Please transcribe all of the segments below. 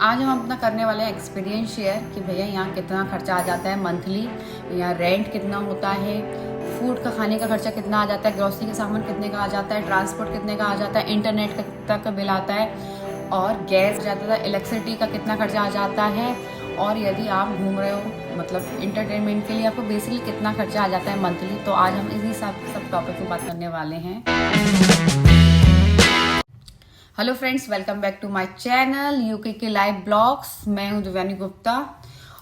आज हम अपना करने वाले हैं एक्सपीरियंस शेयर कि भैया यहाँ कितना खर्चा आ जाता है मंथली, यहाँ रेंट कितना होता है, फूड का खाने का खर्चा कितना आ जाता है, ग्रोसरी का सामान कितने का आ जाता है, ट्रांसपोर्ट कितने का आ जाता है, इंटरनेट तक का बिल आता है और गैस जाता है, इलेक्ट्रिसिटी का कितना खर्चा आ जाता है, और यदि आप घूम रहे हो मतलब इंटरटेनमेंट के लिए आपको बेसिकली कितना खर्चा आ जाता है मंथली। तो आज हम इसी सब टॉपिक पर बात करने वाले हैं। Hello friends, welcome back to my channel UK के लाइव ब्लॉग्स। मैं हूं दिव्यानी गुप्ता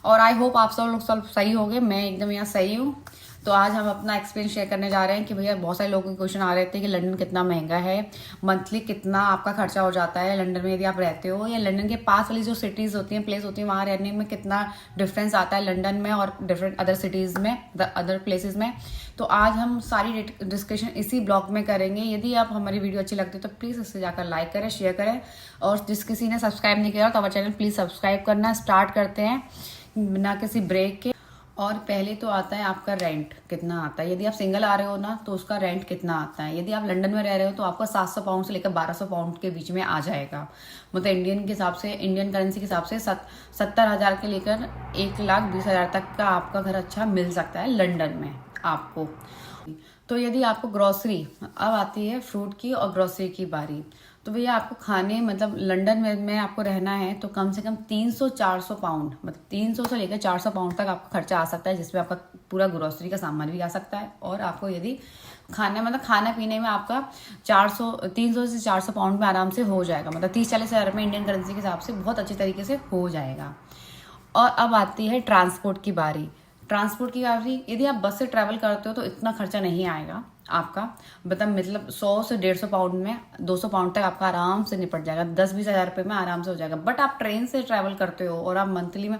और आई होप आप सब लोग सब सही होंगे। मैं एकदम यहाँ सही हूँ। तो आज हम अपना एक्सपीरियंस शेयर करने जा रहे हैं कि भैया बहुत सारे लोगों के क्वेश्चन आ रहे थे कि लंदन कितना महंगा है, मंथली कितना आपका खर्चा हो जाता है लंदन में यदि आप रहते हो, या लंदन के पास वाली जो सिटीज़ होती हैं, प्लेस होती हैं, वहाँ रहने में कितना डिफरेंस आता है लंदन में और डिफरेंट अदर सिटीज़ में, अदर प्लेसेस में। तो आज हम सारी डिस्कशन इसी ब्लॉग में करेंगे। यदि आप हमारी वीडियो अच्छी लगती है तो प्लीज़ इससे जाकर लाइक करें, शेयर करें, और जिस किसी ने सब्सक्राइब नहीं किया तो हमारा चैनल प्लीज़ सब्सक्राइब करना। स्टार्ट करते हैं बिना किसी ब्रेक के। और पहले तो आता है आपका रेंट कितना आता है। यदि आप सिंगल आ रहे हो ना तो उसका रेंट कितना आता है। यदि आप लंदन में रह रहे हो तो आपका 700 पाउंड से लेकर 1200 पाउंड के बीच में आ जाएगा। मतलब इंडियन के हिसाब से, इंडियन करेंसी के हिसाब से 70,000 के लेकर 1,20,000 तक का आपका घर अच्छा मिल सकता है लंदन में आपको। तो यदि आपको ग्रोसरी, अब आती है फ्रूट की और ग्रोसरी की बारी, तो भैया आपको खाने मतलब लंदन में आपको रहना है तो कम से कम 300-400 पाउंड, मतलब 300 से लेकर 400 पाउंड तक आपका खर्चा आ सकता है, जिसमें आपका पूरा ग्रोसरी का सामान भी आ सकता है। और आपको यदि खाना पीने में आपका 300 से 400 पाउंड में आराम से हो जाएगा, मतलब 30-40 हज़ार में इंडियन करेंसी के हिसाब से बहुत अच्छी तरीके से हो जाएगा। और अब आती है ट्रांसपोर्ट की बारी। ट्रांसपोर्ट की बारी, यदि आप बस से ट्रैवल करते हो तो इतना खर्चा नहीं आएगा आपका, मतलब 100 से 150 पाउंड में 200 पाउंड तक आपका आराम से निपट जाएगा, 10-20 हज़ार रुपये में आराम से हो जाएगा। बट आप ट्रेन से ट्रैवल करते हो और आप मंथली में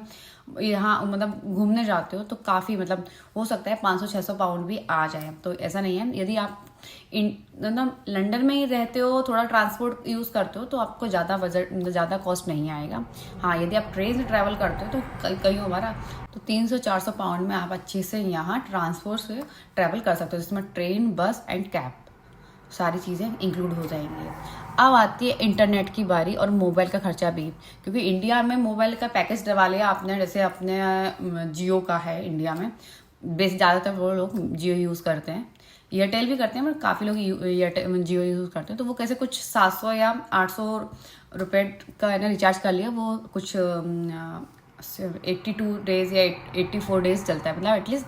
यहाँ मतलब घूमने जाते हो तो काफ़ी मतलब हो सकता है 500-600 पाउंड भी आ जाए। तो ऐसा नहीं है। यदि आप मतलब लंदन में ही रहते हो, थोड़ा ट्रांसपोर्ट यूज़ करते हो तो आपको ज़्यादा कॉस्ट नहीं आएगा। हाँ, यदि आप ट्रेन से ट्रैवल करते हो तो कहीं हमारा तो 300-400 पाउंड में आप अच्छे से यहाँ ट्रांसपोर्ट से ट्रैवल कर सकते हो, जिसमें ट्रेन, बस एंड कैब सारी चीज़ें इंक्लूड हो जाएंगी। अब आती है इंटरनेट की बारी और मोबाइल का खर्चा भी, क्योंकि इंडिया में मोबाइल का पैकेज डलवा लिया आपने, जैसे अपने जियो का है इंडिया में, ज़्यादातर वो लोग जियो यूज़ करते हैं, एयरटेल भी करते हैं, बट काफ़ी लोग जियो यूज़ करते हैं। तो वो कैसे कुछ 700 या 800 रुपये का है ना रिचार्ज कर लिया, वो कुछ 82 डेज़ या 84 डेज़ चलता है, मतलब एटलीस्ट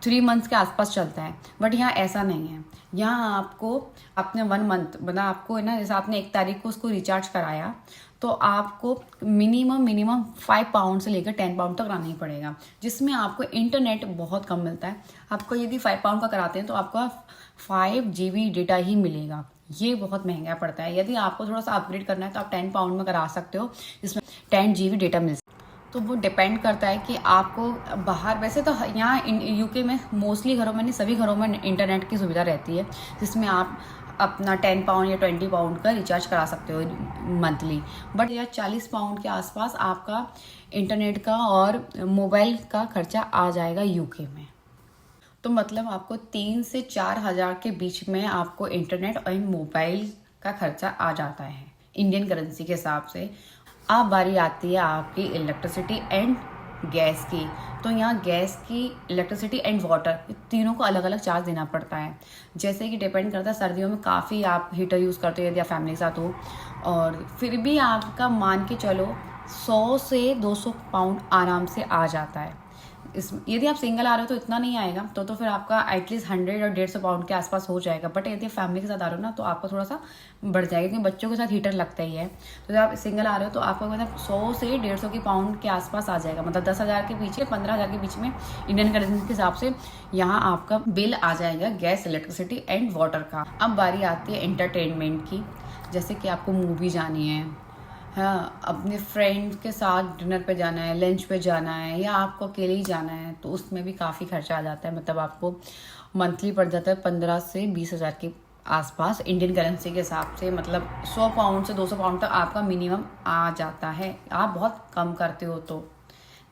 3 मंथ्स के आसपास चलता है। बट यहाँ ऐसा नहीं है। यहाँ आपको अपने 1 मंथ मतलब आपको है ना, जैसे आपने 1 तारीख को उसको रिचार्ज कराया तो आपको मिनिमम 5 पाउंड से लेकर 10 पाउंड तक लाना ही पड़ेगा, जिसमें आपको इंटरनेट बहुत कम मिलता है। आपको यदि 5 पाउंड का कराते हैं तो आपका 5 GB डेटा ही मिलेगा। ये बहुत महंगा पड़ता है। यदि आपको थोड़ा सा अपग्रेड करना है तो आप 10 पाउंड में करा सकते हो, जिसमें 10 GB डेटा मिल। तो वो डिपेंड करता है कि आपको बाहर, वैसे तो यहाँ यूके में मोस्टली घरों में नहीं, सभी घरों में इंटरनेट की सुविधा रहती है, जिसमें आप अपना 10 पाउंड या 20 पाउंड का रिचार्ज करा सकते हो मंथली। बट या 40 पाउंड के आसपास आपका इंटरनेट का और मोबाइल का खर्चा आ जाएगा यूके में। तो मतलब आपको 3 से 4 हज़ार के बीच में आपको इंटरनेट और मोबाइल का खर्चा आ जाता है इंडियन करेंसी के हिसाब से। अब बारी आती है आपकी इलेक्ट्रिसिटी एंड गैस की। तो यहाँ गैस की, इलेक्ट्रिसिटी एंड वाटर, तीनों को अलग अलग चार्ज देना पड़ता है। जैसे कि डिपेंड करता है, सर्दियों में काफ़ी आप हीटर यूज़ करते हो यदि आप फैमिली के साथ हो, और फिर भी आपका मान के चलो 100 से 200 पाउंड आराम से आ जाता है। यदि आप सिंगल आ रहे हो तो इतना नहीं आएगा, तो फिर आपका एटलीस्ट 100 और 150 पाउंड के आसपास हो जाएगा। बट यदि आप फैमिली के साथ आ रहे हो ना तो आपको थोड़ा सा बढ़ जाएगा, क्योंकि बच्चों के साथ हीटर लगता ही है। तो जब आप सिंगल आ रहे हो तो आपको मतलब 100 से 150 की पाउंड के आसपास आ जाएगा, मतलब 10,000 के पीछे 15,000 के बीच में इंडियन करेंसी के हिसाब से यहाँ आपका बिल आ जाएगा गैस, इलेक्ट्रिसिटी एंड वाटर का। अब बारी आती है एंटरटेनमेंट की, जैसे कि आपको मूवी जानी है, हाँ, अपने फ्रेंड्स के साथ डिनर पे जाना है, लंच पे जाना है, या आपको अकेले ही जाना है, तो उसमें भी काफ़ी खर्चा आ जाता है। मतलब आपको मंथली पड़ जाता है 15 से 20 हज़ार के आसपास इंडियन करेंसी के हिसाब से। मतलब 100 पाउंड से 200 पाउंड तक आपका मिनिमम आ जाता है, आप बहुत कम करते हो तो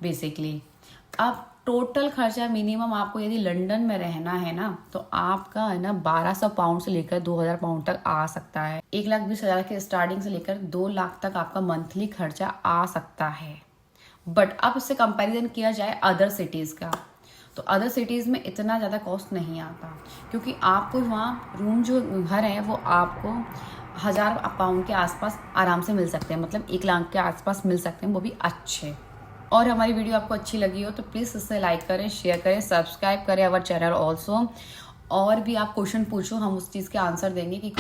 बेसिकली। अब टोटल खर्चा मिनिमम आपको यदि लंदन में रहना है ना, तो आपका है ना 1200 पाउंड से लेकर 2000 पाउंड तक आ सकता है। 1,20,000 के स्टार्टिंग से लेकर 2 लाख तक आपका मंथली खर्चा आ सकता है। बट अब इससे कंपैरिजन किया जाए अदर सिटीज़ का, तो अदर सिटीज़ में इतना ज़्यादा कॉस्ट नहीं आता, क्योंकि आपको वहाँ रूम जो घर है वो आपको 1000 पाउंड के आसपास आराम से मिल सकते हैं, मतलब 1 लाख के आसपास मिल सकते हैं, वो भी अच्छे। और हमारी वीडियो आपको अच्छी लगी हो तो प्लीज़ इसे लाइक करें, शेयर करें, सब्सक्राइब करें अवर चैनल ऑल्सो। और भी आप क्वेश्चन पूछो, हम उस चीज़ के आंसर देंगे कि